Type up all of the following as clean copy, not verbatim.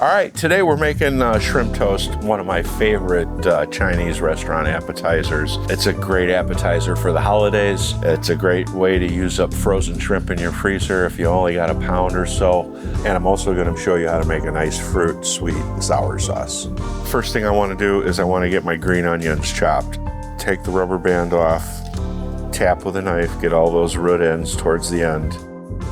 All right, today we're making shrimp toast, one of my favorite Chinese restaurant appetizers. It's a great appetizer for the holidays. It's a great way to use up frozen shrimp in your freezer if you only got a pound or so. And I'm also going to show you how to make a nice fruit sweet and sour sauce. First thing I want to do is I want to get my green onions chopped. Take the rubber band off, tap with a knife, get all those root ends towards the end.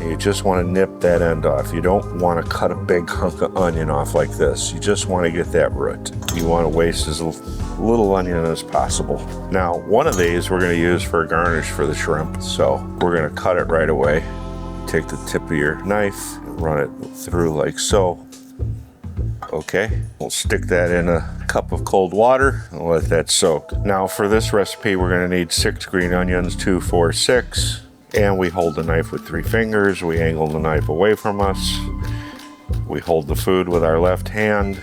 You just want to nip that end off. You don't want to cut a big hunk of onion off like this. You just want to get that root. You want to waste as little onion as possible. Now, one of these we're going to use for a garnish for the shrimp. So we're going to cut it right away. Take the tip of your knife and run it through like so. Okay, we'll stick that in a cup of cold water and let that soak. Now for this recipe, we're going to need 6 green onions, 2, 4, 6. And we hold the knife with 3 fingers. We angle the knife away from us. We hold the food with our left hand.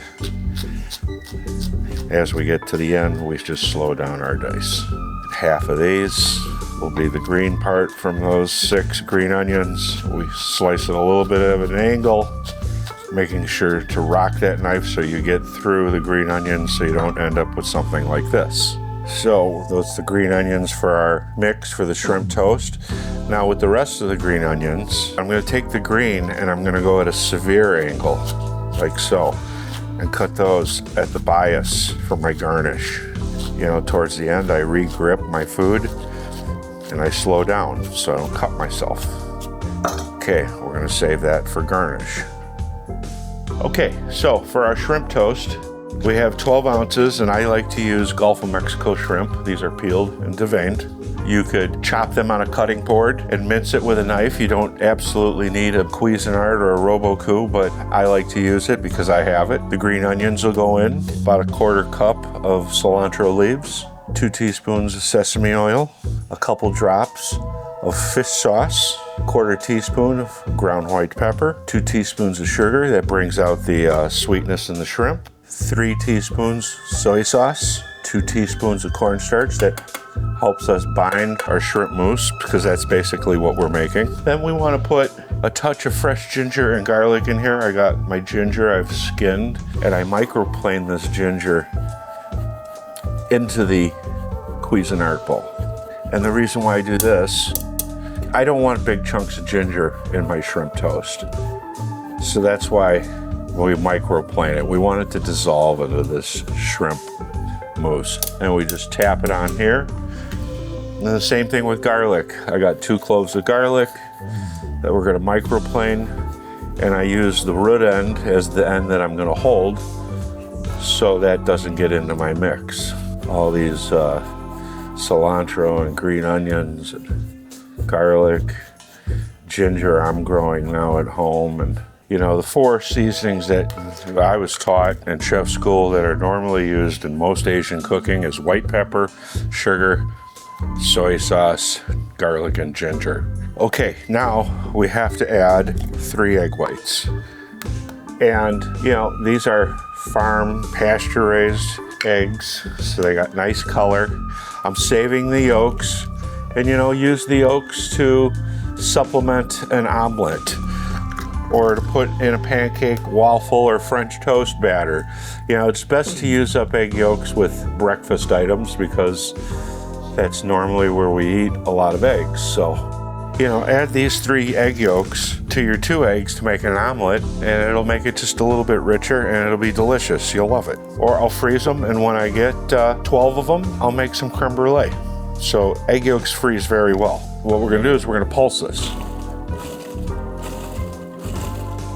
As we get to the end, we just slow down our dice. Half of these will be the green part from those 6 green onions. We slice it a little bit of an angle, making sure to rock that knife so you get through the green onions so you don't end up with something like this. So those are the green onions for our mix for the shrimp toast. Now with the rest of the green onions, I'm going to take the green and I'm going to go at a severe angle, like so, and cut those at the bias for my garnish. You know, towards the end, I re-grip my food and I slow down so I don't cut myself. Okay, we're going to save that for garnish. Okay, so for our shrimp toast, we have 12 ounces, and I like to use Gulf of Mexico shrimp. These are peeled and deveined. You could chop them on a cutting board and mince it with a knife. You don't absolutely need a Cuisinart or a Robot, but I like to use it because I have it. The green onions will go in, about a 1/4 cup of cilantro leaves, 2 teaspoons of sesame oil, a couple drops of fish sauce, 1/4 teaspoon of ground white pepper, 2 teaspoons of sugar. That brings out the sweetness in the shrimp. 3 teaspoons soy sauce, 2 teaspoons of cornstarch. That helps us bind our shrimp mousse because that's basically what we're making. Then we want to put a touch of fresh ginger and garlic in here. I got my ginger I've skinned, and I microplane this ginger into the Cuisinart bowl. And the reason why I do this, I don't want big chunks of ginger in my shrimp toast. So that's why we microplane it. We want it to dissolve into this shrimp mousse. And we just tap it on here. And the same thing with garlic. I got 2 cloves of garlic that we're gonna microplane. And I use the root end as the end that I'm gonna hold so that doesn't get into my mix. All these cilantro and green onions and garlic, ginger I'm growing now at home, and you know, the 4 seasonings that I was taught in chef school that are normally used in most Asian cooking is white pepper, sugar, soy sauce, garlic, and ginger. Okay, now we have to add 3 egg whites. And, you know, these are farm pasture-raised eggs, so they got nice color. I'm saving the yolks, and, you know, use the yolks to supplement an omelet, or to put in a pancake, waffle, or French toast batter. You know, it's best to use up egg yolks with breakfast items because that's normally where we eat a lot of eggs. So, you know, add these 3 egg yolks to your 2 eggs to make an omelet, and it'll make it just a little bit richer, and it'll be delicious. You'll love it. Or I'll freeze them, and when I get 12 of them, I'll make some creme brulee. So egg yolks freeze very well. What we're gonna do is we're gonna pulse this.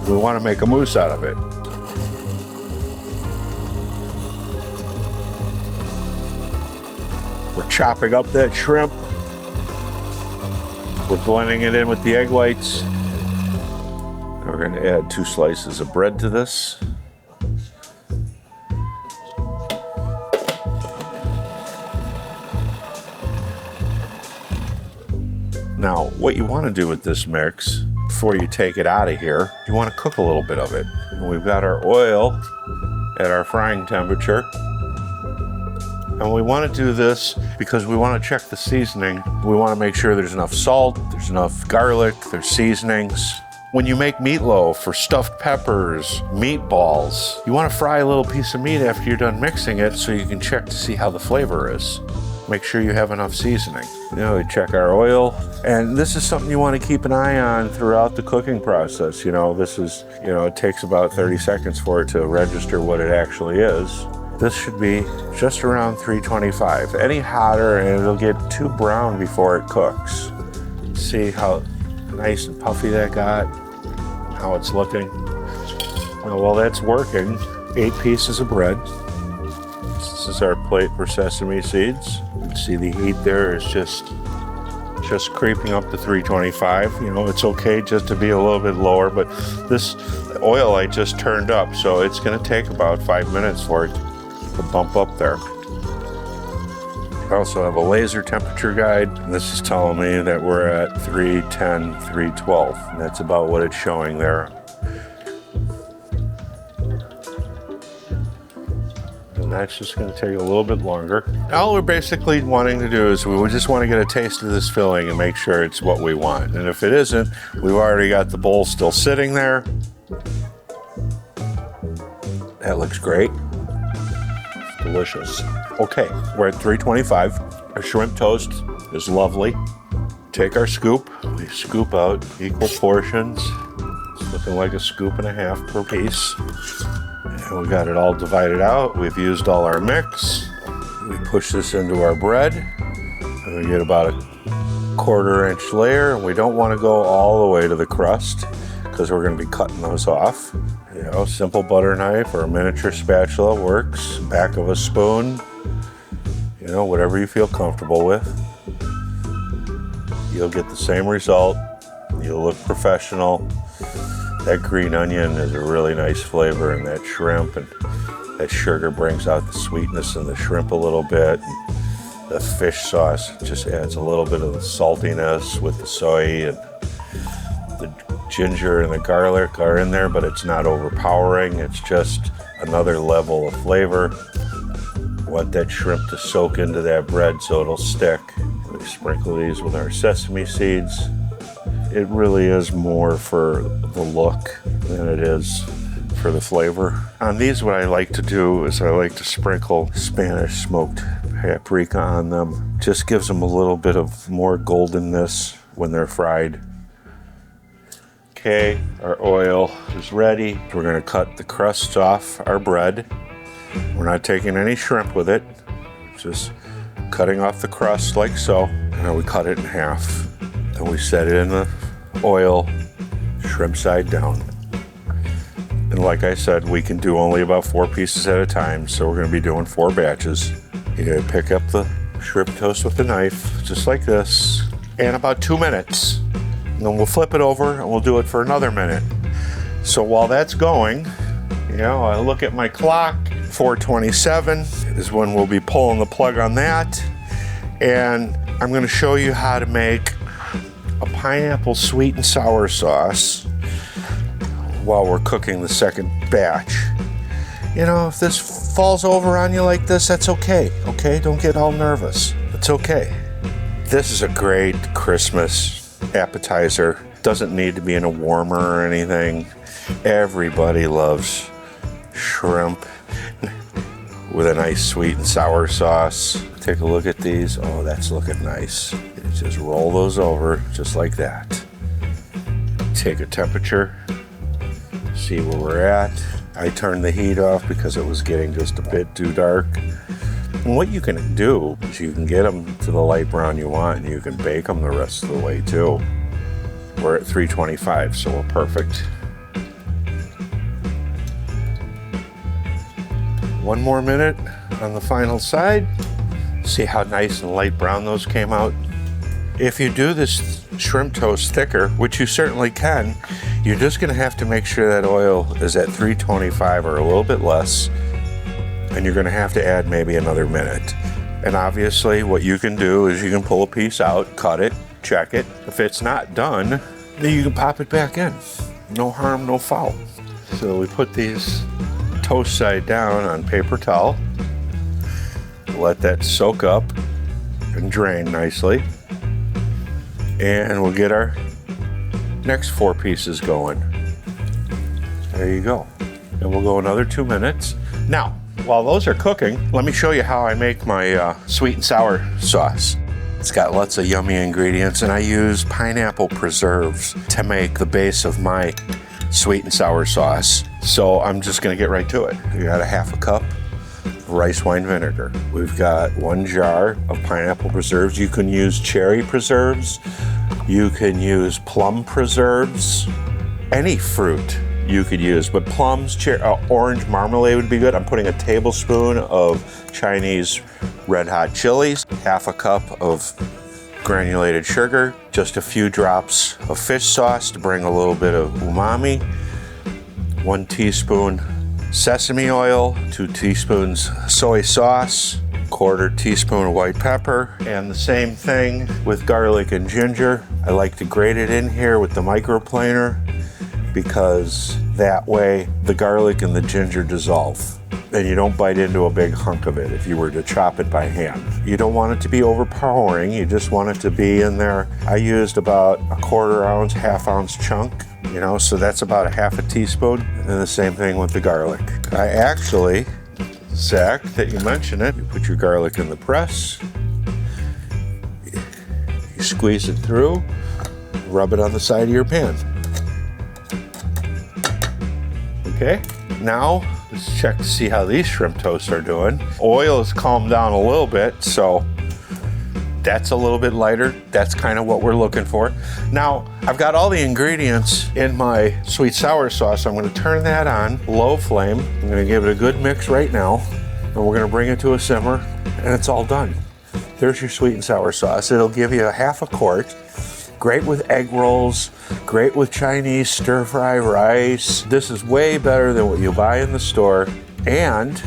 We want to make a mousse out of it. We're chopping up that shrimp. We're blending it in with the egg whites. And we're going to add 2 slices of bread to this. Now, what you want to do with this mix, before you take it out of here, you want to cook a little bit of it. And we've got our oil at our frying temperature. And we want to do this because we want to check the seasoning. We want to make sure there's enough salt, there's enough garlic, there's seasonings. When you make meatloaf or stuffed peppers, meatballs, you want to fry a little piece of meat after you're done mixing it so you can check to see how the flavor is. Make sure you have enough seasoning. You know, we check our oil, and this is something you want to keep an eye on throughout the cooking process. You know, this is, you know, it takes about 30 seconds for it to register what it actually is. This should be just around 325. Any hotter and it'll get too brown before it cooks. See how nice and puffy that got, how it's looking. Well, while that's working, 8 pieces of bread. This is our plate for sesame seeds. You can see the heat there is just creeping up to 325. You know, it's okay just to be a little bit lower, but this oil I just turned up, so it's gonna take about 5 minutes for it to bump up there. I also have a laser temperature guide, and this is telling me that we're at 310, 312. And that's about what it's showing there. And that's just going to take a little bit longer. All we're basically wanting to do is we just want to get a taste of this filling and make sure it's what we want. And if it isn't, we've already got the bowl still sitting there. That looks great. Delicious. Okay, we're at 325. Our shrimp toast is lovely. Take our scoop. We scoop out equal portions. It's looking like a scoop and a half per piece. And we got it all divided out. We've used all our mix. We push this into our bread. And we get about a 1/4 inch layer. And we don't want to go all the way to the crust because we're going to be cutting those off. You know, simple butter knife or a miniature spatula works. Back of a spoon. You know, whatever you feel comfortable with. You'll get the same result. You'll look professional. That green onion is a really nice flavor, and that shrimp and that sugar brings out the sweetness in the shrimp a little bit. The fish sauce just adds a little bit of the saltiness with the soy, and the ginger and the garlic are in there, but it's not overpowering. It's just another level of flavor. Want that shrimp to soak into that bread so it'll stick. We sprinkle these with our sesame seeds. It really is more for the look than it is for the flavor. On these, what I like to do is I like to sprinkle Spanish smoked paprika on them. Just gives them a little bit of more goldenness when they're fried. Okay, our oil is ready. We're gonna cut the crust off our bread. We're not taking any shrimp with it, just cutting off the crust like so. And then we cut it in half. And we set it in the oil, shrimp side down. And like I said, we can do only about 4 pieces at a time, so we're gonna be doing 4 batches. You gotta pick up the shrimp toast with a knife, just like this, and about 2 minutes. And then we'll flip it over and we'll do it for another minute. So while that's going, you know, I look at my clock, 4:27 is when we'll be pulling the plug on that. And I'm going to show you how to make a pineapple sweet and sour sauce while we're cooking the second batch. You know, if this falls over on you like this, that's okay. Okay, don't get all nervous. It's okay. This is a great Christmas appetizer. Doesn't need to be in a warmer or anything. Everybody loves shrimp with a nice sweet and sour sauce. Take a look at these. Oh, that's looking nice. Just roll those over just like that. Take a temperature, see where we're at. I turned the heat off because it was getting just a bit too dark. And what you can do is you can get them to the light brown you want, and you can bake them the rest of the way too. We're at 325, so we're perfect. 1 more minute on the final side. See how nice and light brown those came out. If you do this shrimp toast thicker, which you certainly can, you're just gonna have to make sure that oil is at 325 or a little bit less, and you're gonna have to add maybe another minute. And obviously what you can do is you can pull a piece out, cut it, check it. If it's not done, then you can pop it back in. No harm, no foul. So we put these toast side down on paper towel. Let that soak up and drain nicely. And we'll get our Next 4 pieces go in. There you go. And we'll go another 2 minutes. Now, while those are cooking, let me show you how I make my sweet and sour sauce. It's got lots of yummy ingredients, and I use pineapple preserves to make the base of my sweet and sour sauce. So I'm just gonna get right to it. We got a 1/2 cup of rice wine vinegar. We've got 1 jar of pineapple preserves. You can use cherry preserves. You can use plum preserves. Any fruit you could use, but plums, orange marmalade would be good. I'm putting a tablespoon of Chinese red hot chilies, 1/2 cup of granulated sugar, just a few drops of fish sauce to bring a little bit of umami, 1 teaspoon sesame oil, 2 teaspoons soy sauce, 1/4 teaspoon of white pepper, and the same thing with garlic and ginger. I like to grate it in here with the microplaner because that way the garlic and the ginger dissolve and you don't bite into a big hunk of it if you were to chop it by hand. You don't want it to be overpowering, you just want it to be in there. I used about a 1/4 ounce, 1/2 ounce chunk, you know, so that's about a 1/2 teaspoon, and the same thing with the garlic. I actually, Zach, that you mentioned it, you put your garlic in the press, you squeeze it through, rub it on the side of your pan. Okay, now let's check to see how these shrimp toasts are doing. Oil has calmed down a little bit, so that's a little bit lighter. That's kind of what we're looking for. Now, I've got all the ingredients in my sweet sour sauce. I'm gonna turn that on, low flame. I'm gonna give it a good mix right now, and we're gonna bring it to a simmer, and it's all done. There's your sweet and sour sauce. It'll give you a 1/2 quart. Great with egg rolls, great with Chinese stir-fry rice. This is way better than what you buy in the store, and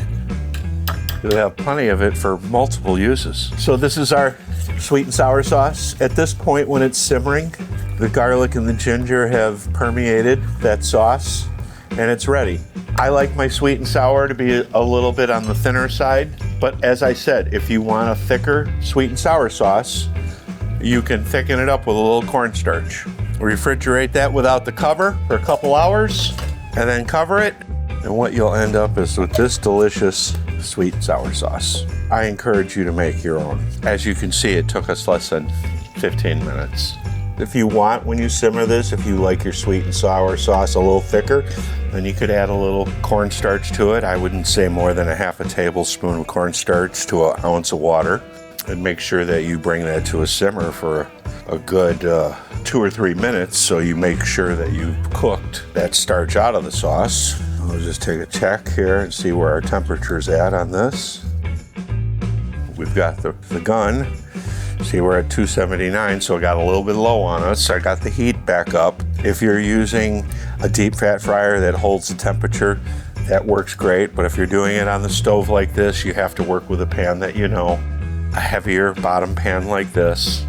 you'll have plenty of it for multiple uses. So this is our sweet and sour sauce. At this point when it's simmering, the garlic and the ginger have permeated that sauce, and it's ready. I like my sweet and sour to be a little bit on the thinner side, but as I said, if you want a thicker sweet and sour sauce, you can thicken it up with a little cornstarch. Refrigerate that without the cover for a couple hours, and then cover it, and what you'll end up is with this delicious sweet and sour sauce. I encourage you to make your own. As you can see, it took us less than 15 minutes. If you want, when you simmer this, if you like your sweet and sour sauce a little thicker, then you could add a little cornstarch to it. I wouldn't say more than a 1/2 tablespoon of cornstarch to an ounce of water. And make sure that you bring that to a simmer for a good 2 or 3 minutes, so you make sure that you've cooked that starch out of the sauce. I'll just take a check here and see where our temperature's at on this. We've got the gun. See, we're at 279, so it got a little bit low on us. I got the heat back up. If you're using a deep fat fryer that holds the temperature, that works great. But if you're doing it on the stove like this, you have to work with a pan that you know. A heavier bottom pan like this,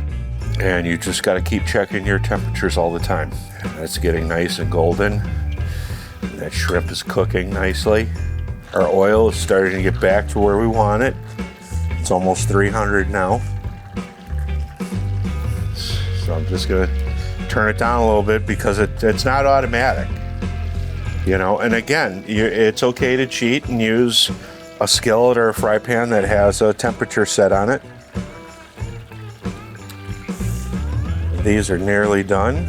and you just got to keep checking your temperatures all the time. That's getting nice and golden. That shrimp is cooking nicely. Our oil is starting to get back to where we want it. It's almost 300 now. So I'm just gonna turn it down a little bit because it's not automatic, you know. And again, it's okay to cheat and use a skillet or a fry pan that has a temperature set on it. These are nearly done.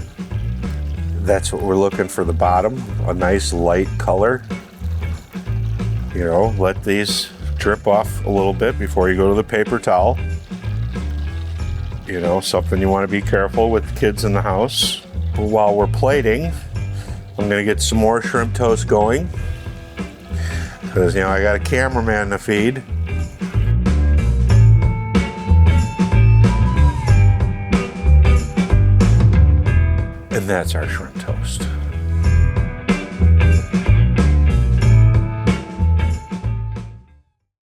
That's what we're looking for, the bottom, a nice light color. You know, let these drip off a little bit before you go to the paper towel. You know, something you want to be careful with kids in the house. While we're plating, I'm gonna get some more shrimp toast going, because, you know, I got a cameraman to feed. And that's our shrimp toast.